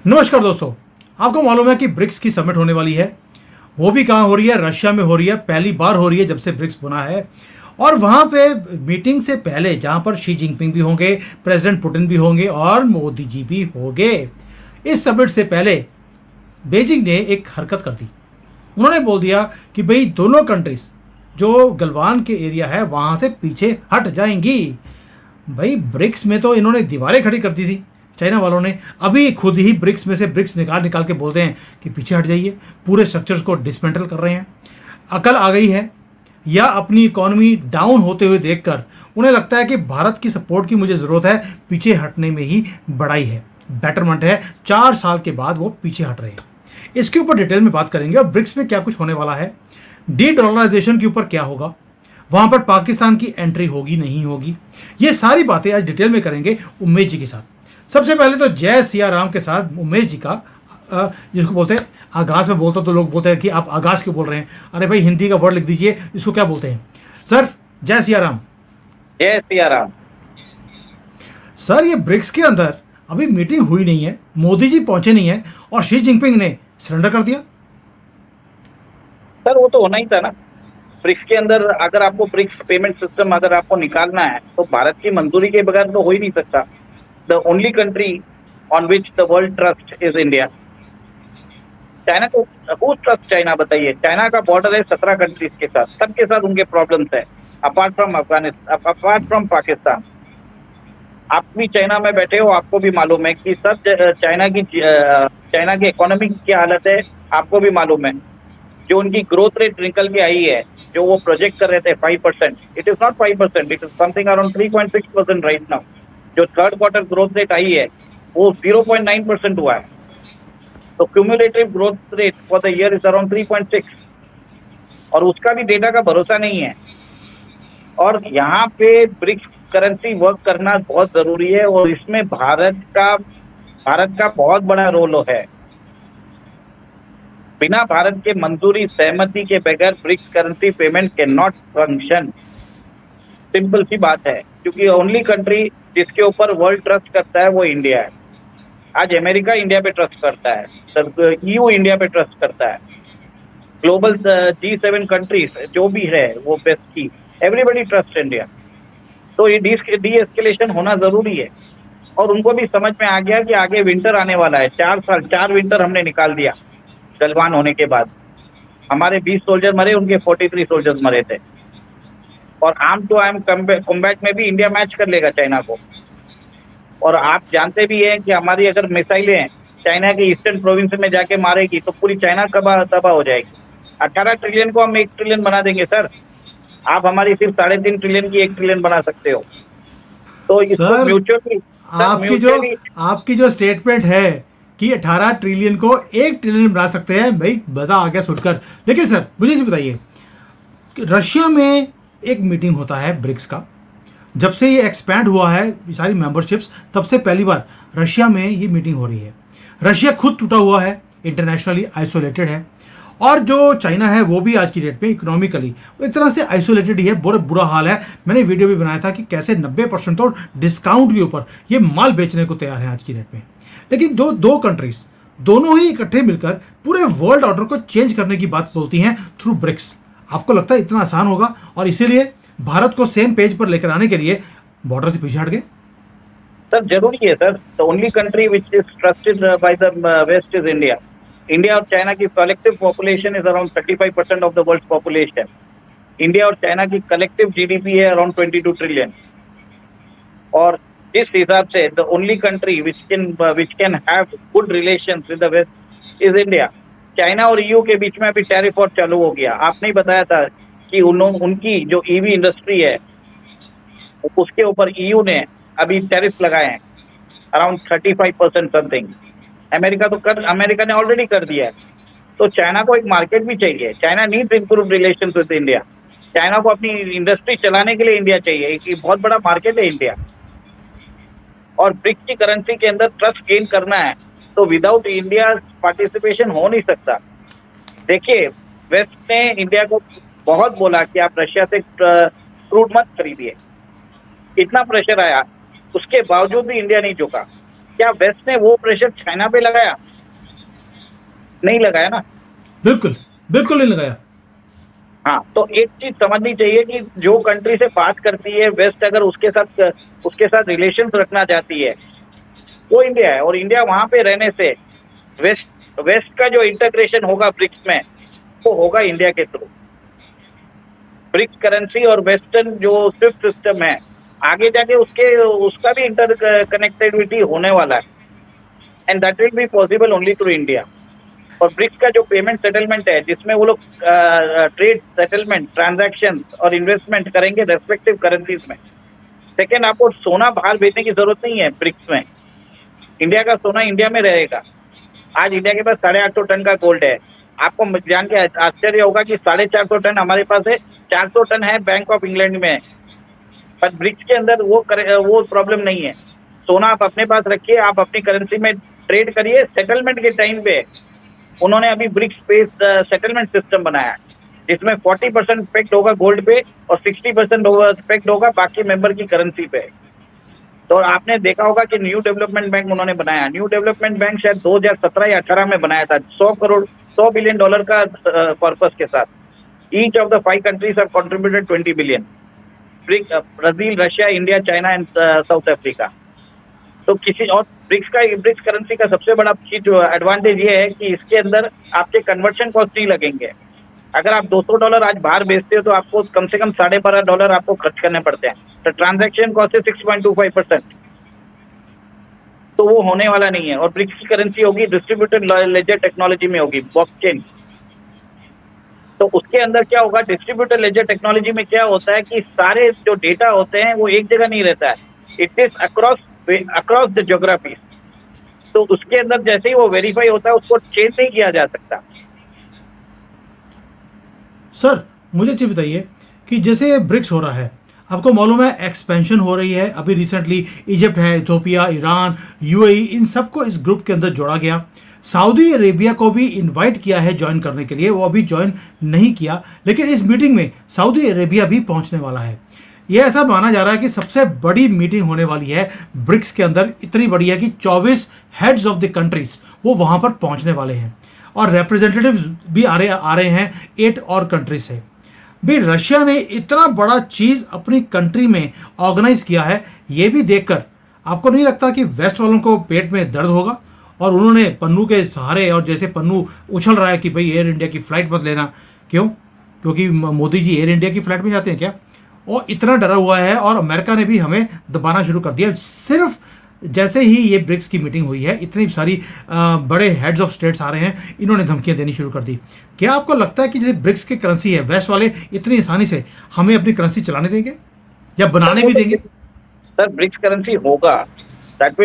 नमस्कार दोस्तों, आपको मालूम है कि ब्रिक्स की समिट होने वाली है। वो भी कहाँ हो रही है? रशिया में हो रही है। पहली बार हो रही है जब से ब्रिक्स बना है। और वहाँ पे मीटिंग से पहले जहाँ पर शी जिनपिंग भी होंगे, प्रेसिडेंट पुतिन भी होंगे और मोदी जी भी होंगे। इस समिट से पहले बीजिंग ने एक हरकत कर दी। उन्होंने बोल दिया कि भाई दोनों कंट्रीज जो गलवान के एरिया है वहाँ से पीछे हट जाएंगी। भाई ब्रिक्स में तो इन्होंने दीवारें खड़ी कर दी थी चाइना वालों ने। अभी खुद ही ब्रिक्स में से ब्रिक्स निकाल निकाल के बोलते हैं कि पीछे हट जाइए, पूरे स्ट्रक्चर्स को डिसमेंटल कर रहे हैं। अकल आ गई है या अपनी इकोनॉमी डाउन होते हुए देखकर उन्हें लगता है कि भारत की सपोर्ट की मुझे ज़रूरत है, पीछे हटने में ही बड़ाई है, बेटरमेंट है। 4 साल के बाद वो पीछे हट रहे हैं। इसके ऊपर डिटेल में बात करेंगे और ब्रिक्स में क्या कुछ होने वाला है, डी डॉलराइजेशन के ऊपर क्या होगा, वहां पर पाकिस्तान की एंट्री होगी नहीं होगी, ये सारी बातें आज डिटेल में करेंगे उमेश जी के साथ। सबसे पहले तो जय सिया राम के साथ उमेश जी का जिसको बोलते हैं आगाज में बोलते तो लोग बोलते हैं कि आप आगाज क्यों बोल रहे हैं। अरे भाई हिंदी का वर्ड लिख दीजिए, इसको क्या बोलते हैं सर? जय सिया राम। जय सिया राम। सर ये ब्रिक्स के अंदर अभी मीटिंग हुई नहीं है, मोदी जी पहुंचे नहीं है और शी जिनपिंग ने सरेंडर कर दिया। सर वो तो होना ही था ना। ब्रिक्स के अंदर अगर आपको ब्रिक्स पेमेंट सिस्टम अगर आपको निकालना है तो भारत की मंजूरी के बगैर तो हो ही नहीं सकता। The only country on which the world trust is India. China को हु ट्रस्ट चाइना बताइए? चाइना का बॉर्डर है 17 कंट्रीज के साथ, सबके साथ उनके प्रॉब्लम्स है apart from Afghanistan, apart from Pakistan. आप भी चाइना में बैठे हो, आपको भी मालूम है कि सब चाइना की इकोनॉमी की हालत है, आपको भी मालूम है। जो उनकी ग्रोथ रेट निकल के आई है, जो वो प्रोजेक्ट कर रहे थे 5%, it is not 5%, it is something around 3.6% right now. जो थर्ड क्वार्टर ग्रोथ रेट आई है वो 0.9% हुआ है। तो cumulative growth rate for the year is around 3.6 और उसका भी डेटा का भरोसा नहीं है। और यहाँ पे ब्रिक्स करेंसी वर्क करना बहुत जरूरी है और इसमें भारत का बहुत बड़ा रोल है। बिना भारत के मंजूरी सहमति के बगैर BRICS currency payment can not function. Simple सी बात है, क्योंकि ओनली कंट्री जिसके ऊपर वर्ल्ड ट्रस्ट करता है वो इंडिया है। आज अमेरिका इंडिया पे ट्रस्ट करता है, ईयू इंडिया पे ट्रस्ट करता है, ग्लोबल G7 कंट्रीज जो भी है वो बेस्ट की, एवरीबडी ट्रस्ट इंडिया। तो ये डी एस्केलेशन होना जरूरी है और उनको भी समझ में आ गया कि आगे विंटर आने वाला है। 4 विंटर हमने निकाल दिया गलवान होने के बाद। हमारे 20 सोल्जर मरे, उनके 43 सोल्जर्स मरे थे। और आर्म टू आर्म कॉम्बैट में भी इंडिया मैच कर लेगा चाइना को। और आप जानते भी हैं कि हमारी अगर मिसाइलें चाइना के ईस्टर्न प्रोविंस में जाके मारेगी तो पूरी चाइना तबाह हो जाएगी। 18 ट्रिलियन को हम 1 ट्रिलियन बना देंगे सर। आप हमारी सिर्फ 3.5 ट्रिलियन की 1 ट्रिलियन बना सकते हो। तो इसको म्यूचुअली आपकी जो स्टेटमेंट है कि 18 ट्रिलियन को 1 ट्रिलियन बना सकते हैं, भाई मजा आ गया सुनकर। लेकिन सर मुझे जी बताइए, रशिया में एक मीटिंग होता है ब्रिक्स का, जब से ये एक्सपैंड हुआ है सारी मेंबरशिप्स, तब से पहली बार रशिया में ये मीटिंग हो रही है। रशिया खुद टूटा हुआ है, इंटरनेशनली आइसोलेटेड है और जो चाइना है वो भी आज की डेट में इकोनॉमिकली एक तरह से आइसोलेटेड ही है। बहुत बुरा हाल है। मैंने वीडियो भी बनाया था कि कैसे 90% तो डिस्काउंट के ऊपर ये माल बेचने को तैयार है आज की डेट में। लेकिन दो कंट्रीज दोनों ही इकट्ठे मिलकर पूरे वर्ल्ड ऑर्डर को चेंज करने की बात बोलती हैं थ्रू ब्रिक्स। आपको लगता है इतना आसान होगा? और इसीलिए भारत को सेम पेज पर लेकर आने के लिए बॉर्डर से पीछे हट गए। सर जरूरी है sir. The only country which is trusted by the west is India. India और चाइना की collective population is around 35% of the world population. India और चाइना की कलेक्टिव जीडीपी है अराउंड 22 ट्रिलियन। और जिस हिसाब से the only country which can have good relations with the west is India. China और ईयू के बीच में अभी टैरिफ वॉर चालू हो गया। आपने ही बताया था कि उनकी जो ईवी इंडस्ट्री है उसके ऊपर ईयू ने अभी टैरिफ लगाए हैं अराउंड 35% समथिंग। अमेरिका ने ऑलरेडी कर दिया है। तो चाइना को एक मार्केट भी चाहिए। China needs improve relations with India. China को अपनी इंडस्ट्री चलाने के लिए इंडिया चाहिए। एक बहुत बड़ा मार्केट है इंडिया। और ब्रिक्स की करेंसी के अंदर ट्रस्ट गेन करना है तो विदाउट इंडिया पार्टिसिपेशन हो नहीं सकता। देखिए वेस्ट ने इंडिया को बहुत बोला कि आप रशिया से क्रूड मत खरीदिए, इतना प्रेशर आया, उसके बावजूद भी इंडिया नहीं झुका। क्या वेस्ट ने वो प्रेशर चाइना पे लगाया? नहीं लगाया ना। बिल्कुल बिल्कुल नहीं लगाया। हाँ, तो एक चीज समझनी चाहिए कि जो कंट्री से बात करती है वेस्ट, अगर उसके साथ रिलेशन रखना चाहती है वो इंडिया है, और इंडिया वहां पे रहने से वेस्ट का जो इंटीग्रेशन होगा ब्रिक्स में वो होगा इंडिया के थ्रू। ब्रिक्स करेंसी और वेस्टर्न जो स्विफ्ट सिस्टम है आगे जाके उसका भी इंटर कनेक्टिविटी होने वाला है, and that will be possible only through India. और ब्रिक्स का जो पेमेंट सेटलमेंट है जिसमें वो लोग ट्रेड सेटलमेंट, ट्रांजैक्शन और इन्वेस्टमेंट करेंगे रेस्पेक्टिव करेंसीज में। सेकेंड, आपको सोना बाहर भेजने की जरूरत नहीं है ब्रिक्स में, इंडिया का सोना इंडिया में रहेगा। आज इंडिया के पास 850 टन का गोल्ड है। आपको जान के आश्चर्य होगा कि 450 टन हमारे पास है, 400 टन है बैंक ऑफ इंग्लैंड में। पर ब्रिक्स के अंदर वो प्रॉब्लम नहीं है। सोना आप अपने पास रखिए, आप अपनी करेंसी में ट्रेड करिए। सेटलमेंट के टाइम पे उन्होंने अभी ब्रिक्स बेस्ड सेटलमेंट सिस्टम बनाया है जिसमें 40% इफेक्ट होगा गोल्ड पे और 60% इफेक्ट होगा बाकी मेंबर की करेंसी पे। तो आपने देखा होगा कि न्यू डेवलपमेंट बैंक उन्होंने बनाया। न्यू डेवलपमेंट बैंक शायद 2017 या 18 में बनाया था, $100 बिलियन का पर्पस के साथ। Each of the 5 countries have contributed 20 billion, Brazil, Russia, India, China and south Africa. तो किसी और ब्रिक्स करेंसी का सबसे बड़ा चीज एडवांटेज ये है कि इसके अंदर आपके कन्वर्शन कॉस्ट नहीं लगेंगे। अगर आप $200 आज बाहर बेचते हो तो आपको कम से कम $12.5 आपको खर्च करने पड़ते हैं। तो ट्रांजैक्शन कॉस्ट है 6.25%, तो वो होने वाला नहीं है। और ब्रिक्स की करेंसी होगी डिस्ट्रीब्यूटेड लेजर टेक्नोलॉजी में होगी, ब्लॉकचेन। तो उसके अंदर क्या होगा, डिस्ट्रीब्यूटेड लेजर टेक्नोलॉजी में क्या होता है कि सारे जो डेटा होते हैं वो एक जगह नहीं रहता है, it is across the geography. तो उसके अंदर जैसे ही वो वेरीफाई होता है उसको चेंज नहीं किया जा सकता। सर मुझे चीज बताइए कि जैसे ब्रिक्स हो रहा है, आपको मालूम है एक्सपेंशन हो रही है। अभी रिसेंटली इजिप्ट है, इथोपिया, ईरान, यूएई, इन सबको इस ग्रुप के अंदर जोड़ा गया। सऊदी अरेबिया को भी इनवाइट किया है ज्वाइन करने के लिए, वो अभी ज्वाइन नहीं किया, लेकिन इस मीटिंग में सऊदी अरेबिया भी पहुंचने वाला है। यह ऐसा माना जा रहा है कि सबसे बड़ी मीटिंग होने वाली है ब्रिक्स के अंदर, इतनी बड़ी है कि 24 हेड्स ऑफ द कंट्रीज वो वहां पर पहुंचने वाले हैं, और रिप्रेजेंटेटिव्स भी आ रहे हैं 8 और कंट्रीज से। भाई रशिया ने इतना बड़ा चीज अपनी कंट्री में ऑर्गेनाइज किया है, ये भी देखकर आपको नहीं लगता कि वेस्ट वालों को पेट में दर्द होगा? और उन्होंने पन्नू के सहारे, और जैसे पन्नू उछल रहा है कि भाई एयर इंडिया की फ्लाइट मत लेना, क्यों? क्योंकि मोदी जी एयर इंडिया की फ्लाइट में जाते हैं क्या? और इतना डरा हुआ है, और अमेरिका ने भी हमें दबाना शुरू कर दिया। सिर्फ जैसे ही ये ब्रिक्स की मीटिंग हुई है, इतनी सारी बड़े हेड्स ऑफ स्टेट्स आ रहे हैं, इन्होंने धमकियां देनी शुरू कर दी। क्या आपको लगता है कि जैसे ब्रिक्स की करेंसी है, वेस्ट वाले इतनी आसानी से हमें अपनी करेंसी चलाने देंगे या बनाने भी देंगे? सर ब्रिक्स करेंसी होगा, दैट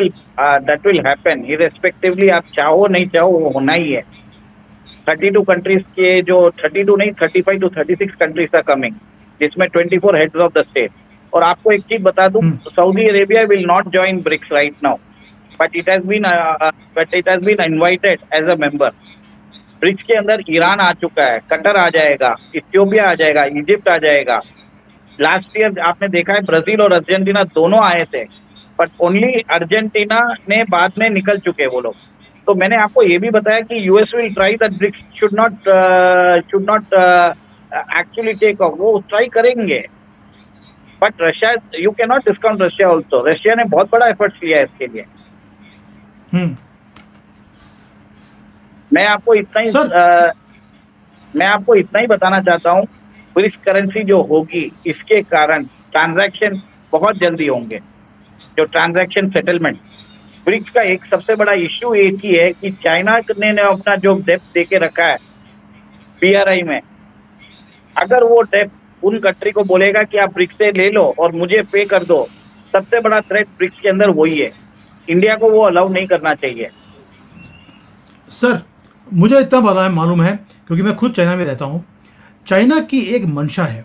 विल हैपन इररेस्पेक्टिवली। आप चाहो नहीं चाहो वो होना ही है। 32 कंट्रीज के जो 32 नहीं 35 to 36 कंट्रीज आर कमिंग, जिसमें 24 हेड्स ऑफ द स्टेट। और आपको एक चीज बता दूं, Saudi Arabia will not join BRICS right now, but it has been invited as a member. BRICS के अंदर ईरान आ चुका है, कतर आ जाएगा, इथियोपिया आ जाएगा, इजिप्ट आ जाएगा। लास्ट ईयर आपने देखा है ब्राजील और अर्जेंटीना दोनों आए थे, बट ओनली अर्जेंटीना ने बाद में निकल चुके वो लोग। तो मैंने आपको ये भी बताया कि US will try that BRICS should not actually take off, वो ट्राई करेंगे। But Russia, you can not discount Russia also. Russia ने बहुत बड़ा एफर्ट किया है इसके लिए। मैं आपको इतना ही बताना चाहता हूँ, ब्रिक्स करेंसी जो होगी इसके कारण ट्रांजैक्शन बहुत जल्दी होंगे। जो ट्रांजैक्शन सेटलमेंट, ब्रिक्स का एक सबसे बड़ा इश्यू एक ही है कि चाइना ने अपना जो डेप्थ दे के रखा है BRI में, अगर वो डेप्थ उन कंट्री को बोलेगा कि आप ब्रिक्स से ले लो और मुझे पे कर दो, सबसे बड़ा थ्रेट ब्रिक्स के अंदर वही है। इंडिया को वो अलाउ नहीं करना चाहिए। सर मुझे इतना पता है, मालूम है, क्योंकि मैं खुद चाइना में रहता हूं। चाइना की एक मंशा है,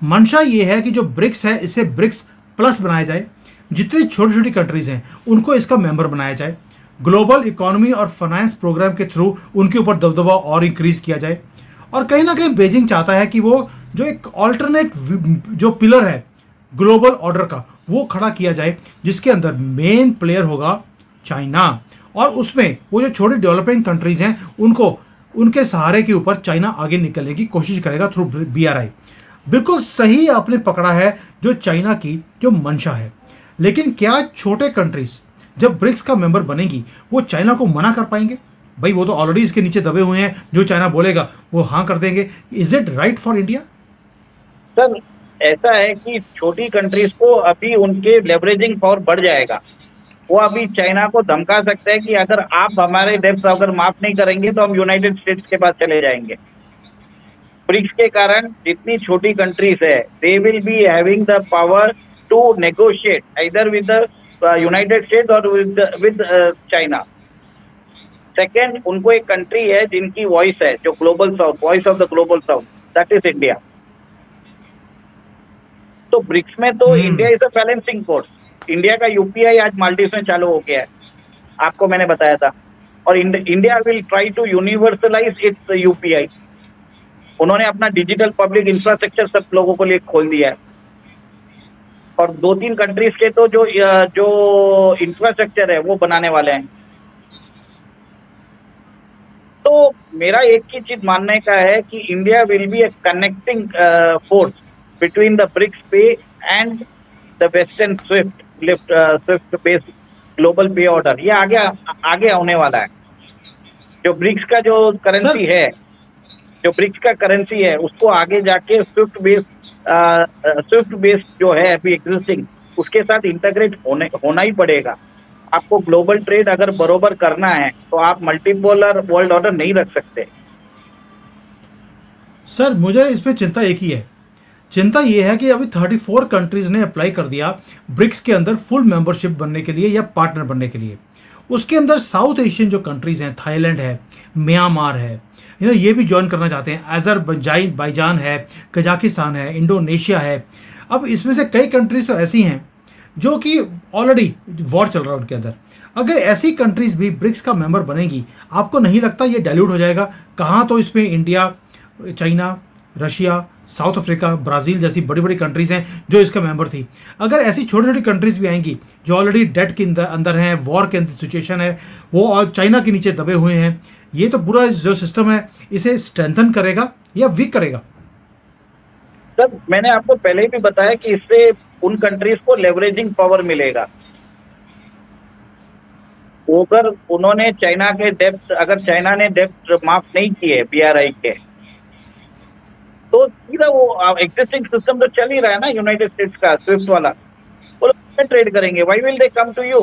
मंशा ये है कि जो ब्रिक्स है इसे ब्रिक्स प्लस बनाया जाए, जितनी छोटी छोटी कंट्रीज हैं उनको इसका मेंबर बनाया जाए, ग्लोबल इकोनॉमी और फाइनेंस प्रोग्राम के थ्रू उनके ऊपर दबदबा और इंक्रीज किया जाए। और कहीं ना कहीं बेजिंग चाहता है कि वो जो एक ऑल्टरनेट जो पिलर है ग्लोबल ऑर्डर का, वो खड़ा किया जाए, जिसके अंदर मेन प्लेयर होगा चाइना, और उसमें वो जो छोटी डेवलपिंग कंट्रीज हैं उनको, उनके सहारे के ऊपर चाइना आगे निकलने की कोशिश करेगा थ्रू BRI। बिल्कुल सही आपने पकड़ा है जो चाइना की जो मंशा है। लेकिन क्या छोटे कंट्रीज जब ब्रिक्स का मेंबर बनेगी वो चाइना को मना कर पाएंगे? भाई वो तो ऑलरेडी इसके नीचे दबे हुए हैं, जो चाइना बोलेगा वो हाँ कर देंगे। Is it right for India? Sir ऐसा है कि छोटी कंट्रीज को अभी उनके लेवरेजिंग पावर बढ़ जाएगा। वो अभी चाइना को धमका सकते हैं कि अगर आप हमारे डेब्ट अगर माफ नहीं करेंगे तो हम यूनाइटेड स्टेट्स के पास चले जाएंगे। ब्रिक्स के कारण जितनी छोटी कंट्रीज है, they will be having the power to negotiate either with the United States और विद चाइना। सेकेंड, उनको एक कंट्री है जिनकी वॉइस है, जो global south, voice of the global south, that is India. तो ब्रिक्स में तो India is a balancing force. India का यूपीआई आज माल्दीव्स में चालू हो गया है, आपको मैंने बताया था। और India will try to universalize its UPI. उन्होंने अपना डिजिटल पब्लिक इंफ्रास्ट्रक्चर सब लोगों को लिए खोल दिया है। और 2-3 कंट्रीज के तो जो इंफ्रास्ट्रक्चर है वो बनाने वाले हैं। तो मेरा एक ही चीज मानने का है कि India will be a connecting force between the BRICS pay and the western SWIFT based global pay order. ये आगे होने वाला है। जो ब्रिक्स का जो करेंसी है, जो ब्रिक्स का करेंसी है, उसको आगे जाके स्विफ्ट बेस्ड जो है अभी एग्जिस्टिंग, उसके साथ इंटीग्रेट होना ही पड़ेगा। आपको ग्लोबल ट्रेड अगर बरोबर करना है तो आप मल्टीपोलर वर्ल्ड ऑर्डर नहीं रख सकते। सर मुझे इस पे चिंता एक ही है। चिंता ये है कि अभी 34 कंट्रीज ने अप्लाई कर दिया ब्रिक्स के अंदर फुल मेंबरशिप बनने के लिए या पार्टनर बनने के लिए। उसके अंदर साउथ एशियन जो कंट्रीज हैं, थाईलैंड है, म्यांमार है, ये भी ज्वाइन करना चाहते हैं। अजरबैजान है, कजाकिस्तान है, इंडोनेशिया है। अब इसमें से कई कंट्रीज तो ऐसी हैं जो कि ऑलरेडी वॉर चल रहा है उनके अंदर। अगर ऐसी कंट्रीज भी ब्रिक्स का मेंबर बनेगी, आपको नहीं लगता ये डाइल्यूट हो जाएगा? कहाँ तो इसमें India, China, Russia, south Africa, Brazil जैसी बड़ी बड़ी कंट्रीज हैं जो इसका मेंबर थी। अगर ऐसी छोटी छोटी कंट्रीज भी आएंगी जो ऑलरेडी डेट के अंदर हैं, वॉर के सिचुएशन है, वो और चाइना के नीचे दबे हुए हैं, ये तो पूरा जो सिस्टम है इसे स्ट्रेंथन करेगा या वीक करेगा? सर मैंने आपको पहले ही भी बताया कि इससे उन कंट्रीज को लेवरेजिंग पावर मिलेगा। अगर उन्होंने चाइना के डेब्ट, अगर चाइना ने डेब्ट माफ नहीं किए BRI के, तो सीधा वो एग्जिस्टिंग सिस्टम तो चल ही रहा है ना यूनाइटेड स्टेट्स का, स्विफ्ट वाला, वो लोग ट्रेड करेंगे। Why will they come to you?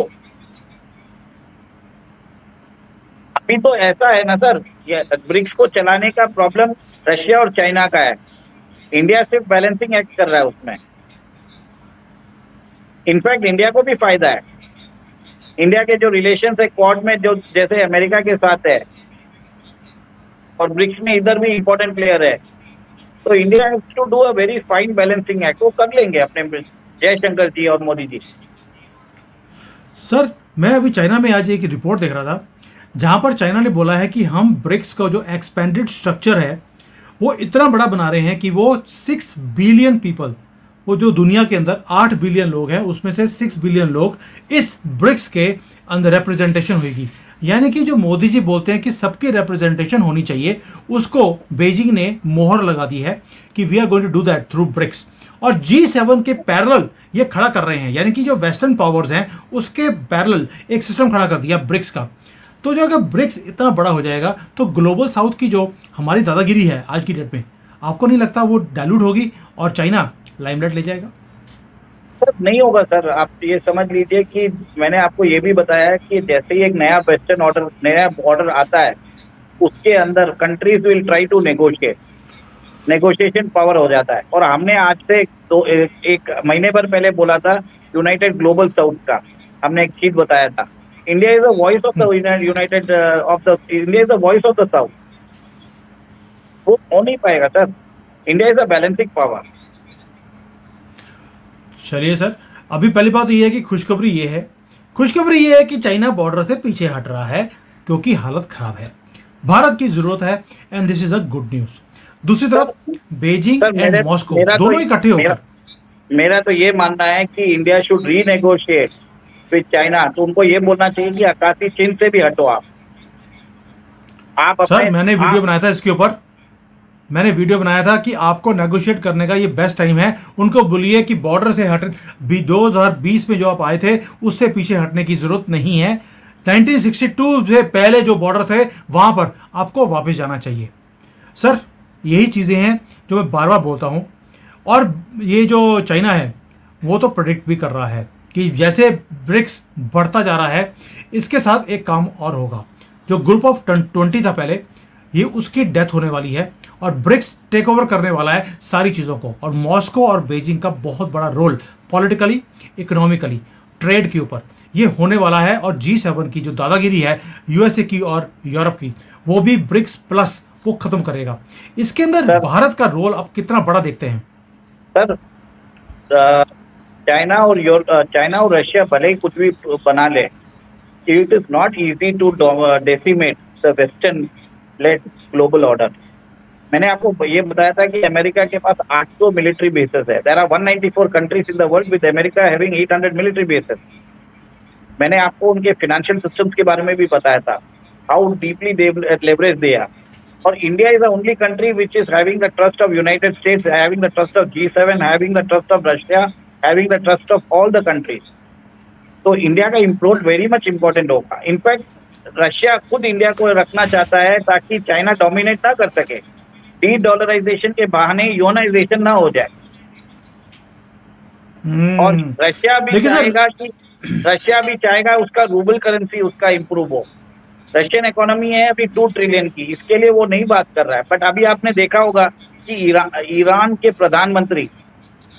अभी तो ऐसा है ना सर, ये ब्रिक्स को चलाने का प्रॉब्लम रशिया और चाइना का है। इंडिया सिर्फ बैलेंसिंग एक्ट कर रहा है उसमें। इनफैक्ट इंडिया को भी फायदा है। इंडिया के जो रिलेशंस है क्वाड में, जो जैसे अमेरिका के साथ है, और ब्रिक्स में इधर भी इंपॉर्टेंट प्लेयर है, तो India has to do a very fine balancing act. वो कर लेंगे अपने जयशंकर जी और मोदी जी। सर मैं अभी चाइना में आज एक रिपोर्ट देख रहा था जहां पर चाइना ने बोला है कि हम ब्रिक्स का जो एक्सपेंडेड स्ट्रक्चर है वो इतना बड़ा बना रहे हैं कि वो 6 बिलियन पीपल, वो जो दुनिया के अंदर 8 बिलियन लोग हैं, उसमें से 6 बिलियन लोग इस ब्रिक्स के अंदर रिप्रेजेंटेशन होगी। यानी कि जो मोदी जी बोलते हैं कि सबकी रिप्रेजेंटेशन होनी चाहिए, उसको बीजिंग ने मोहर लगा दी है कि we are going to do that through BRICS. और G7 के पैरेलल ये खड़ा कर रहे हैं, यानी कि जो वेस्टर्न पावर्स हैं उसके पैरेलल एक सिस्टम खड़ा कर दिया ब्रिक्स का। तो जो अगर ब्रिक्स इतना बड़ा हो जाएगा तो ग्लोबल साउथ की जो हमारी दादागिरी है आज की डेट में, आपको नहीं लगता वो डाइल्यूट होगी और चाइना लाइमलाइट ले जाएगा? सर नहीं होगा सर, आप ये समझ लीजिए कि मैंने आपको ये भी बताया कि जैसे ही एक नया वेस्टर्न ऑर्डर, नया ऑर्डर आता है, उसके अंदर countries will try to negotiate, negotiation power हो जाता है। और हमने आज से एक महीने भर पहले बोला था यूनाइटेड ग्लोबल साउथ का, हमने एक चीज बताया था, India is the voice of the United of the, India is the voice of the south. वो हो नहीं पाएगा sir, India is a balancing power. चलिए सर, अभी पहली बात ये है कि खुशखबरी ये है कि चाइना बॉर्डर से पीछे हट रहा है क्योंकि हालत खराब है, भारत की जरूरत है, and this is a good news. दूसरी तरफ बीजिंग एंड मॉस्को दोनों इकट्ठे होकर, मेरा तो ये मानना है कि India should renegotiate with China, तो उनको ये बोलना चाहिए कि आकाशीय चिन्ह से भी हटो आप सर अपने मैंने वीडियो बनाया था इसके ऊपर, मैंने वीडियो बनाया था कि आपको नेगोशिएट करने का ये बेस्ट टाइम है। उनको बोलिए कि बॉर्डर से हट, 2020 में जो आप आए थे उससे पीछे हटने की जरूरत नहीं है। 1962 से पहले जो बॉर्डर थे वहां पर आपको वापस जाना चाहिए। सर यही चीज़ें हैं जो मैं बार बार बोलता हूँ। और ये जो चाइना है वो तो प्रेडिक्ट भी कर रहा है कि जैसे ब्रिक्स बढ़ता जा रहा है, इसके साथ एक काम और होगा। जो ग्रुप ऑफ 20 था पहले, ये उसकी डेथ होने वाली है और ब्रिक्स टेक ओवर करने वाला है सारी चीज़ों को। और मॉस्को और बीजिंग का बहुत बड़ा रोल पॉलिटिकली, इकोनॉमिकली, ट्रेड के ऊपर ये होने वाला है। और G7 की जो दादागिरी है यूएसए की और यूरोप की, वो भी ब्रिक्स प्लस वो खत्म करेगा। इसके अंदर भारत का रोल आप कितना बड़ा देखते हैं? सर चाइना और रशिया भले ही कुछ भी बना ले, it is not easy to decimate the western led global order. मैंने आपको ये बताया था कि अमेरिका के पास 800 मिलिट्री बेसेस है। There are 194 countries in the world with America having 800 military bases. मैंने आपको उनके फाइनेंशियल सिस्टम्स के बारे में भी बताया था, how deeply they leverage they are. और India is the only country which is having the trust of United States, having the trust of G7, having the trust of Russia, having the trust of all the countries. तो India का import very much important होगा। In fact Russia खुद India को रखना चाहता है ताकि China dominate ना कर सके, डी डॉलराइजेशन के बहाने यूनाइजेशन ना हो जाए। और रशिया भी चाहेगा उसका रूबल करेंसी उसका इंप्रूव हो। रशियन इकोनॉमी है अभी 2 ट्रिलियन की, इसके लिए वो नहीं बात कर रहा है। बट अभी आपने देखा होगा कि ईरान के प्रधानमंत्री,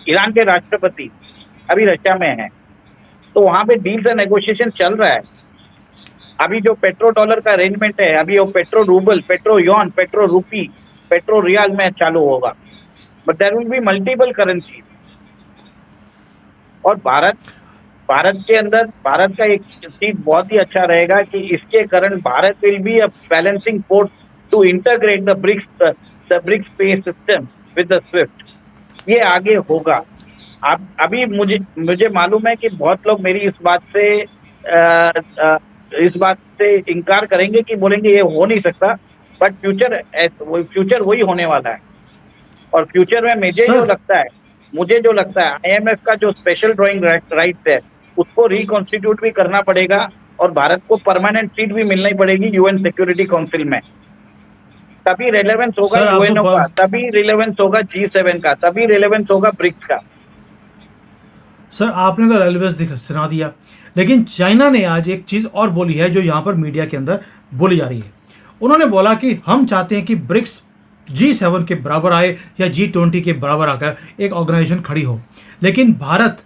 ईरान के राष्ट्रपति अभी रशिया में है, तो वहां पे डील से नेगोशिएशन चल रहा है। अभी जो पेट्रो डॉलर का अरेंजमेंट है, अभी वो petro ruble, petro yuan, petro rupee, petro riyal में चालू होगा। But there will be multiple currency. और भारत के अंदर भारत का एक चीज बहुत ही अच्छा रहेगा कि इसके कारण Bharat will be a balancing force to integrate the BRICS pay system with the SWIFT. ये आगे होगा। अब अभी मुझे मालूम है कि बहुत लोग मेरी इस बात से इनकार करेंगे कि बोलेंगे ये हो नहीं सकता, बट फ्यूचर वही होने वाला है। और फ्यूचर में मुझे जो लगता है IMF का जो स्पेशल ड्राइंग राइट्स है उसको रिकॉन्स्टिट्यूट भी करना पड़ेगा और भारत को परमानेंट सीट भी मिलनी पड़ेगी UN सिक्योरिटी काउंसिल में। तभी रेलेवेंस होगा UNO का, तभी रेलेवेंस होगा G7 का, तभी रेलेवेंस होगा ब्रिक्स का। सर आपने तो रेलेवेंस सुना दिया, लेकिन चाइना ने आज एक चीज और बोली है जो यहाँ पर मीडिया के अंदर बोली जा रही है। उन्होंने बोला कि हम चाहते हैं कि ब्रिक्स G7 के बराबर आए या G20 के बराबर आकर एक ऑर्गेनाइजेशन खड़ी हो, लेकिन भारत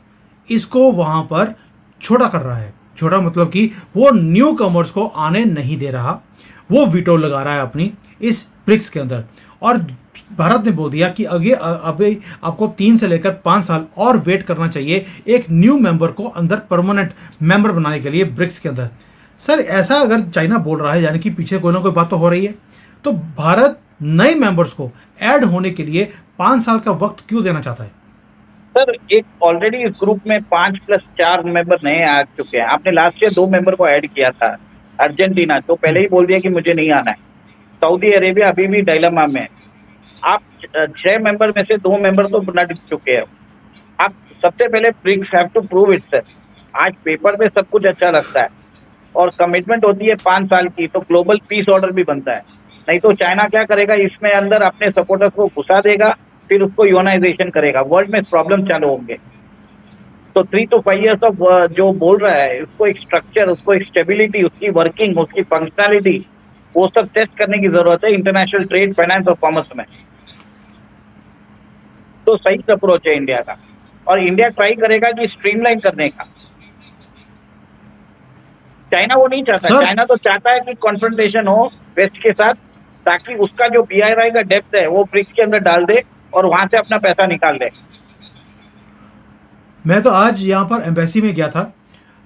इसको वहां पर छोटा कर रहा है। छोटा मतलब कि वो न्यू कमर्स को आने नहीं दे रहा, वो वीटो लगा रहा है अपनी इस ब्रिक्स के अंदर। और भारत ने बोल दिया कि अभी आपको 3 से लेकर 5 साल और वेट करना चाहिए एक न्यू मेंबर को अंदर परमानेंट मेंबर बनाने के लिए ब्रिक्स के अंदर। सर ऐसा अगर चाइना बोल रहा है, यानी कि पीछे कोई ना कोई बात तो हो रही है, तो भारत नए मेंबर्स को ऐड होने के लिए 5 साल का वक्त क्यों देना चाहता है? सर एक ऑलरेडी इस ग्रुप में 5 + 4 मेंबर नए आ चुके हैं। आपने लास्ट ईयर 2 मेंबर को ऐड किया था, अर्जेंटीना तो पहले ही बोल दिया कि मुझे नहीं आना है। सऊदी अरेबिया अभी भी डायलेमा में है। आप 6 मेंबर में से 2 मेंबर तो बना चुके हैं। आप सबसे पहले BRICS have to prove itself. आज पेपर पे सब कुछ अच्छा लगता है और कमिटमेंट होती है 5 साल की, तो ग्लोबल पीस ऑर्डर भी बनता है। नहीं तो चाइना क्या करेगा, इसमें अंदर अपने सपोर्टर्स को घुसा देगा, फिर उसको यूनाइजेशन करेगा, वर्ल्ड में प्रॉब्लम चालू होंगे। तो 3 to 5 years ऑफ जो बोल रहा है, उसको एक स्ट्रक्चर, उसको एक स्टेबिलिटी, उसकी वर्किंग, उसकी फंक्शनैलिटी, वो सब टेस्ट करने की जरूरत है इंटरनेशनल ट्रेड, फाइनेंस और कॉमर्स में। तो सही अप्रोच है इंडिया का, और इंडिया ट्राई करेगा कि स्ट्रीमलाइन करने का। चाइना वो नहीं चाहता। चाइना तो चाहता है कि कॉन्फ्रंटेशन हो वेस्ट के साथ, ताकि उसका जो BRI का डेप्थ है वो ब्रिक्स के अंदर डाल दे और वहां से अपना पैसा निकाल दे। मैं तो आज यहाँ पर एम्बेसी में गया था,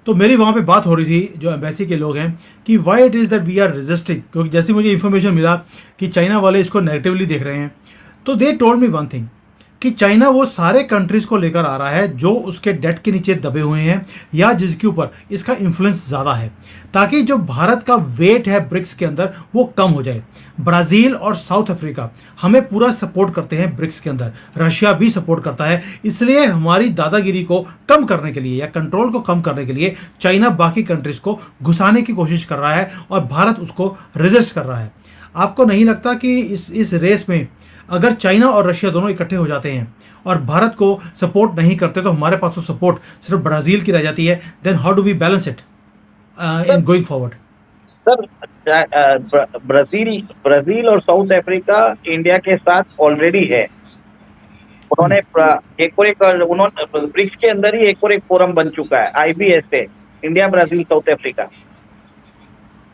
तो मेरी वहाँ पे बात हो रही थी जो एम्बेसी के लोग हैं कि why it is that we are resisting, क्योंकि जैसे मुझे इन्फॉर्मेशन मिला कि चाइना वाले इसको नेगेटिवली देख रहे हैं, तो they told me one thing कि चाइना वो सारे कंट्रीज को लेकर आ रहा है जो उसके डेट के नीचे दबे हुए हैं या जिसके ऊपर इसका इन्फ्लुएंस ज़्यादा है, ताकि जो भारत का वेट है ब्रिक्स के अंदर वो कम हो जाए। ब्राज़ील और साउथ अफ्रीका हमें पूरा सपोर्ट करते हैं ब्रिक्स के अंदर, रशिया भी सपोर्ट करता है। इसलिए हमारी दादागिरी को कम करने के लिए या कंट्रोल को कम करने के लिए चाइना बाकी कंट्रीज को घुसाने की कोशिश कर रहा है और भारत उसको रेजिस्ट कर रहा है। आपको नहीं लगता कि इस रेस में अगर चाइना और रशिया दोनों इकट्ठे हो जाते हैं और भारत को सपोर्ट नहीं करते तो हमारे पास तो सपोर्ट सिर्फ ब्राज़ील की रह जाती है, then how do we balance it in going forward? Sir, Brazil और साउथ अफ्रीका इंडिया के साथ ऑलरेडी है। उन्होंने उन्होंने ब्रिक्स के अंदर ही एक फोरम बन चुका है, IBSA, India Brazil south Africa.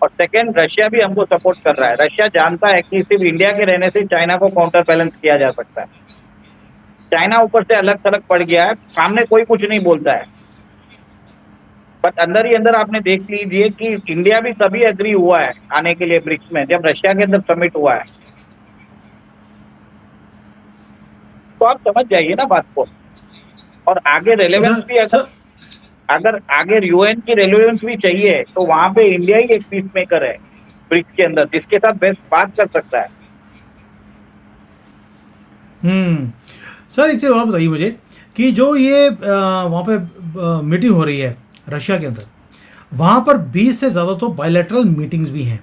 और सेकेंड, रशिया भी हमको सपोर्ट कर रहा है। रशिया जानता है कि सिर्फ इंडिया के रहने से चाइना को काउंटर बैलेंस किया जा सकता है। चाइना ऊपर से अलग थलग पड़ गया है, सामने कोई कुछ नहीं बोलता है, बट अंदर ही अंदर आपने देख लीजिए कि इंडिया भी तभी एग्री हुआ है आने के लिए ब्रिक्स में जब रशिया के अंदर समिट हुआ है। तो आप समझ जाइए ना बात को। और आगे रेलेवेंस भी अगर आगे UN की रेलेवेंस भी चाहिए तो वहां पे इंडिया ही एक पीस मेकर है ब्रिक्स के अंदर, जिसके साथ बेस्ट बात कर सकता है। सर एक चीज और बताइए मुझे कि जो ये वहाँ पे मीटिंग हो रही है रशिया के अंदर, वहाँ पर 20 से ज़्यादा तो बायलैटरल मीटिंग्स भी हैं।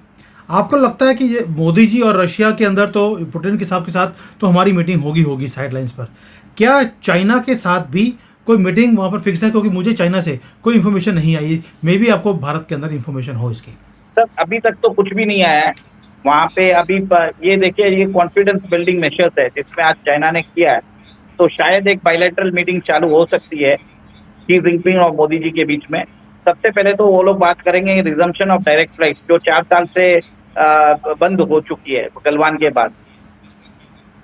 आपको लगता है कि ये मोदी जी और रशिया के अंदर तो पुतिन के साथ तो हमारी मीटिंग होगी साइडलाइंस पर, क्या चाइना के साथ भी कोई मीटिंग वहाँ पर फिक्स है? क्योंकि मुझे चाइना से कोई इन्फॉर्मेशन नहीं आई, मे बी आपको भारत के अंदर इन्फॉर्मेशन हो इसकी। सर अभी तक तो कुछ भी नहीं आया है वहाँ पे। अभी ये देखिए, ये कॉन्फिडेंस बिल्डिंग मेजर्स है जिसमें आज चाइना ने किया है, तो शायद एक बायलैटरल मीटिंग चालू हो सकती है शी जिनपिंग और मोदी जी के बीच में। सबसे पहले तो वो लोग बात करेंगे रिजम्पशन ऑफ डायरेक्ट फ्लाइट जो 4 साल से बंद हो चुकी है गलवान के बाद।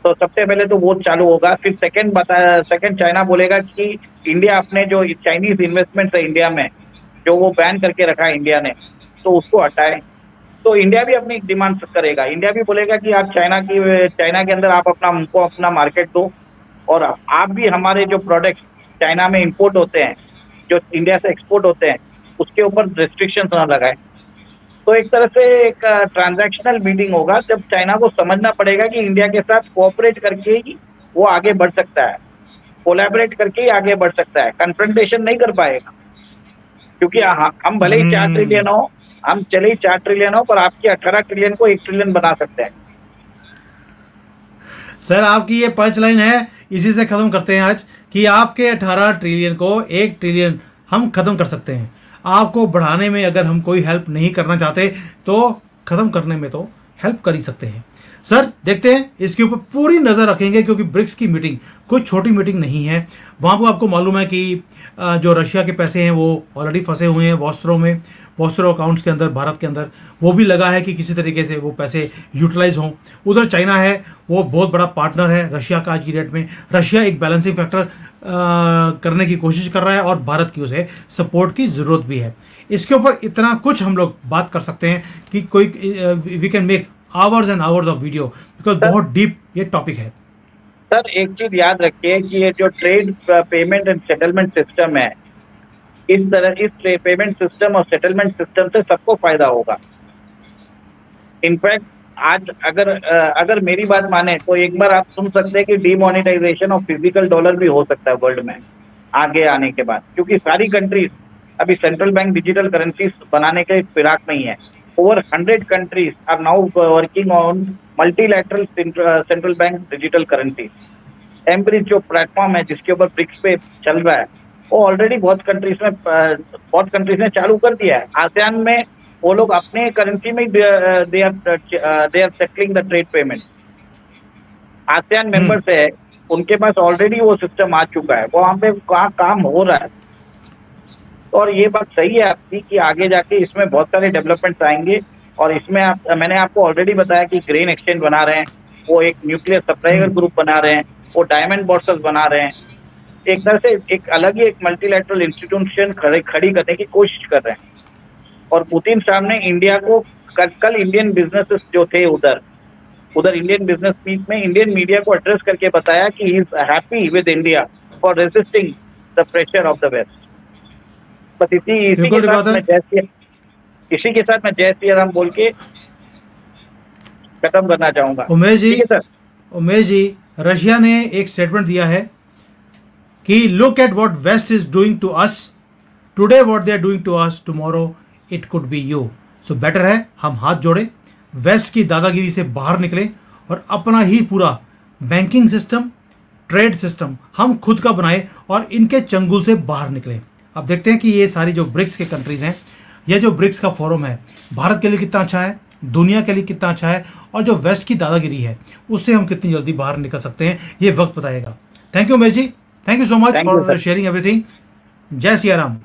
तो सबसे पहले तो वो चालू होगा। फिर सेकंड चाइना बोलेगा कि इंडिया अपने जो चाइनीज इन्वेस्टमेंट है इंडिया में, जो वो बैन करके रखा है इंडिया ने, तो उसको हटाए। तो इंडिया भी अपनी डिमांड करेगा। इंडिया भी बोलेगा कि आप चाइना के अंदर आप हमको अपना मार्केट दो, और आप भी हमारे जो प्रोडक्ट्स चाइना में इंपोर्ट होते हैं, जो इंडिया से एक्सपोर्ट होते हैं, उसके ऊपर रिस्ट्रिक्शन ना लगाए। तो एक तरह से एक ट्रांजैक्शनल मीटिंग होगा जब चाइना को समझना पड़ेगा कि इंडिया के साथ कोऑपरेट करके ही वो आगे बढ़ सकता है, कोलैबोरेट करके ही आगे बढ़ सकता है, कन्फ्रंटेशन नहीं कर पाएगा। क्योंकि हम भले ही 4 ट्रिलियन हो, हम चले ही 4 ट्रिलियन हो, पर आपके 18 ट्रिलियन को 1 ट्रिलियन बना सकते हैं। सर आपकी ये पंच लाइन है, इसी से खत्म करते हैं आज कि आपके 18 ट्रिलियन को 1 ट्रिलियन हम खत्म कर सकते हैं। आपको बढ़ाने में अगर हम कोई हेल्प नहीं करना चाहते तो खत्म करने में तो हेल्प कर ही सकते हैं। सर देखते हैं, इसके ऊपर पूरी नज़र रखेंगे क्योंकि ब्रिक्स की मीटिंग कोई छोटी मीटिंग नहीं है। वहाँ पर आपको मालूम है कि जो रशिया के पैसे हैं वो ऑलरेडी फंसे हुए हैं वॉस्त्रो अकाउंट्स के अंदर, भारत के अंदर। वो भी लगा है कि किसी तरीके से वो पैसे यूटिलाइज हों। उधर चाइना है, वो बहुत बड़ा पार्टनर है रशिया का आज की डेट में। रशिया एक बैलेंसिंग फैक्टर करने की कोशिश कर रहा है और भारत की उसे सपोर्ट की ज़रूरत भी है। इसके ऊपर इतना कुछ हम लोग बात कर सकते हैं कि कोई we can make hours and hours of video, because बहुत डीप ये टॉपिक है। सर एक चीज याद रखिए कि ये जो trade payment and settlement system है, इस पेमेंट सिस्टम और सेटलमेंट सिस्टम से सबको फायदा होगा। इनफैक्ट आज अगर मेरी बात माने तो एक बार आप सुन सकते हैं कि डीमोनेटाइजेशन ऑफ फिजिकल डॉलर भी हो सकता है वर्ल्ड में आगे आने के बाद, क्योंकि सारी कंट्रीज अभी सेंट्रल बैंक डिजिटल करेंसीज बनाने के फिराक नहीं है। Over 100 countries are now working on multilateral central bank digital currencies. एम्ब्रिज जो प्लेटफॉर्म है जिसके ऊपर ब्रिक्स पे चल रहा है, वो ऑलरेडी बहुत कंट्रीज ने चालू कर दिया है। आसियान में वो लोग अपने करेंसी में they are settling the trade payment. ASEAN members है, उनके पास ऑलरेडी वो सिस्टम आ चुका है, वो वहाँ पे काम हो रहा है। और ये बात सही है आपकी कि आगे जाके इसमें बहुत सारे डेवलपमेंट्स आएंगे। और इसमें मैंने आपको ऑलरेडी बताया कि ग्रेन एक्सचेंज बना रहे हैं, वो एक न्यूक्लियर सप्लायर ग्रुप बना रहे हैं, वो डायमंड बोर्सेस बना रहे हैं। एक तरह से एक अलग ही एक मल्टीलैटरल इंस्टीट्यूशन खड़ी करने की कोशिश कर रहे हैं। और पुतिन साहब ने इंडिया को कल इंडियन बिजनेसेस जो थे उधर, उधर इंडियन बिजनेस मीट में इंडियन मीडिया को एड्रेस करके बताया कि he is happy with India for resisting the pressure of the west. बस इसी के साथ मैं जय श्री राम बोल के खत्म करना चाहूंगा। उमेश जी, ठीक है सर। उमेश जी, रशिया ने एक स्टेटमेंट दिया है कि look at what west is doing to us today, what they are doing to us tomorrow it could be you. So better है हम हाथ जोड़े, वेस्ट की दादागिरी से बाहर निकले और अपना ही पूरा बैंकिंग सिस्टम, ट्रेड सिस्टम हम खुद का बनाए और इनके चंगुल से बाहर निकले। अब देखते हैं कि ये सारी जो ब्रिक्स के कंट्रीज हैं, यह जो ब्रिक्स का फोरम है, भारत के लिए कितना अच्छा है, दुनिया के लिए कितना अच्छा है, और जो वेस्ट की दादागिरी है उससे हम कितनी जल्दी बाहर निकल सकते हैं, ये वक्त बताएगा। Thank you Umesh ji, thank you so much for sharing everything. जय सिया राम।